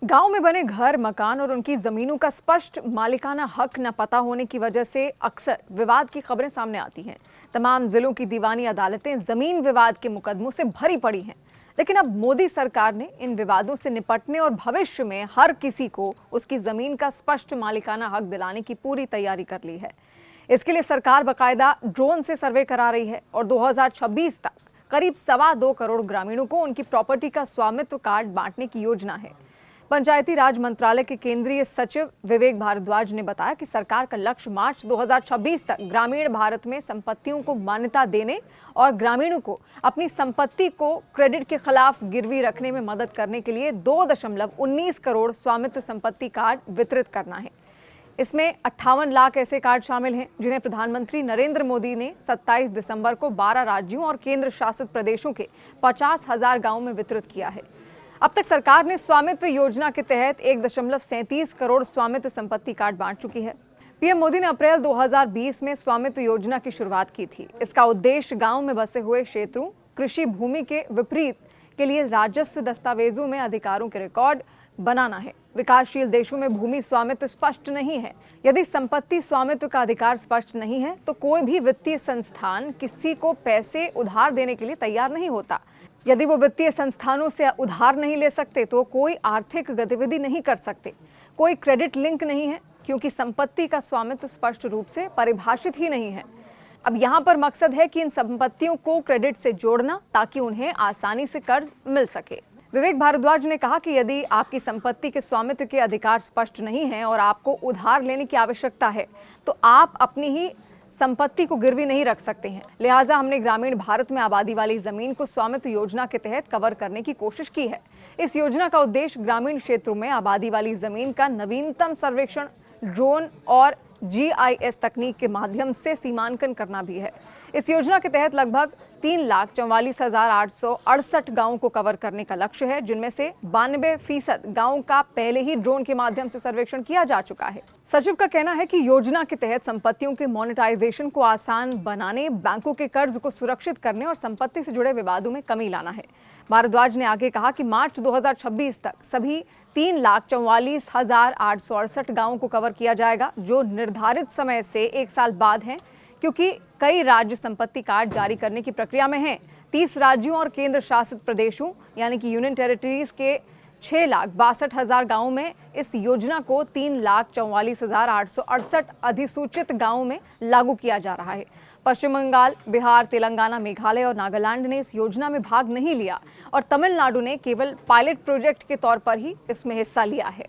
गांव में बने घर, मकान और उनकी जमीनों का स्पष्ट मालिकाना हक न पता होने की वजह से अक्सर विवाद की खबरें सामने आती हैं। तमाम जिलों की दीवानी अदालतें जमीन विवाद के मुकदमों से भरी पड़ी हैं। लेकिन अब मोदी सरकार ने इन विवादों से निपटने और भविष्य में हर किसी को उसकी जमीन का स्पष्ट मालिकाना हक दिलाने की पूरी तैयारी कर ली है। इसके लिए सरकार बाकायदा ड्रोन से सर्वे करा रही है और 2026 तक करीब 2.25 करोड़ ग्रामीणों को उनकी प्रॉपर्टी का स्वामित्व कार्ड बांटने की योजना है। पंचायती राज मंत्रालय के केंद्रीय सचिव विवेक भारद्वाज ने बताया कि सरकार का लक्ष्य मार्च 2026 तक ग्रामीण भारत में संपत्तियों को मान्यता देने और ग्रामीणों को अपनी संपत्ति को क्रेडिट के खिलाफ गिरवी रखने में मदद करने के लिए 2.19 करोड़ स्वामित्व संपत्ति कार्ड वितरित करना है। इसमें 58 लाख ऐसे कार्ड शामिल हैं जिन्हें प्रधानमंत्री नरेंद्र मोदी ने 27 दिसंबर को 12 राज्यों और केंद्र शासित प्रदेशों के 50,000 गांवों में वितरित किया है। अब तक सरकार ने स्वामित्व योजना के तहत 1.37 करोड़ स्वामित्व संपत्ति कार्ड बांट चुकी है। पीएम मोदी ने अप्रैल 2020 में स्वामित्व योजना की शुरुआत की थी। इसका उद्देश्य गांव में बसे हुए क्षेत्रों, कृषि भूमि के विपरीत के लिए राजस्व दस्तावेजों में अधिकारों के रिकॉर्ड बनाना है। विकासशील देशों में भूमि स्वामित्व स्पष्ट नहीं है। यदि संपत्ति स्वामित्व का अधिकार स्पष्ट नहीं है तो कोई भी वित्तीय संस्थान किसी को पैसे उधार देने के लिए तैयार नहीं होता। यदि वो वित्तीय संस्थानों से उधार नहीं ले सकते तो कोई आर्थिक गतिविधि नहीं कर सकते। कोई क्रेडिट लिंक नहीं है क्योंकि संपत्ति का स्वामित्व स्पष्ट रूप से परिभाषित ही नहीं है। अब यहाँ पर मकसद है कि इन संपत्तियों को क्रेडिट से जोड़ना ताकि उन्हें आसानी से कर्ज मिल सके। विवेक भारद्वाज ने कहा कि यदि आपकी संपत्ति के स्वामित्व के अधिकार स्पष्ट नहीं है और आपको उधार लेने की आवश्यकता है तो आप अपनी ही संपत्ति को गिरवी नहीं रख सकते हैं। लिहाजा हमने ग्रामीण भारत में आबादी वाली जमीन को स्वामित्व योजना के तहत कवर करने की कोशिश की है। इस योजना का उद्देश्य ग्रामीण क्षेत्रों में आबादी वाली जमीन का नवीनतम सर्वेक्षण ड्रोन और GIS तकनीक के माध्यम से सीमांकन करना भी है। इस योजना के तहत लगभग 3,44,868 गांवों को कवर करने का लक्ष्य है, जिनमें से 92% गांवों का पहले ही ड्रोन के माध्यम से सर्वेक्षण किया जा चुका है। सचिव का कहना है कि योजना के तहत संपत्तियों के मोनेटाइजेशन को आसान बनाने, बैंकों के कर्ज को सुरक्षित करने और संपत्ति से जुड़े विवादों में कमी लाना है। भारद्वाज ने आगे कहा कि मार्च 2026 तक सभी 3,44,868 गांवों को कवर किया जाएगा, जो निर्धारित समय से 1 साल बाद हैं, क्योंकि कई राज्य संपत्ति कार्ड जारी करने की प्रक्रिया में हैं। 30 राज्यों और केंद्र शासित प्रदेशों यानी कि यूनियन टेरिटरीज के 6,62,000 गांवों में इस योजना को 3,44,868 अधिसूचित गांवों में लागू किया जा रहा है। पश्चिम बंगाल, बिहार, तेलंगाना, मेघालय और नागालैंड ने इस योजना में भाग नहीं लिया और तमिलनाडु ने केवल पायलट प्रोजेक्ट के तौर पर ही इसमें हिस्सा लिया है।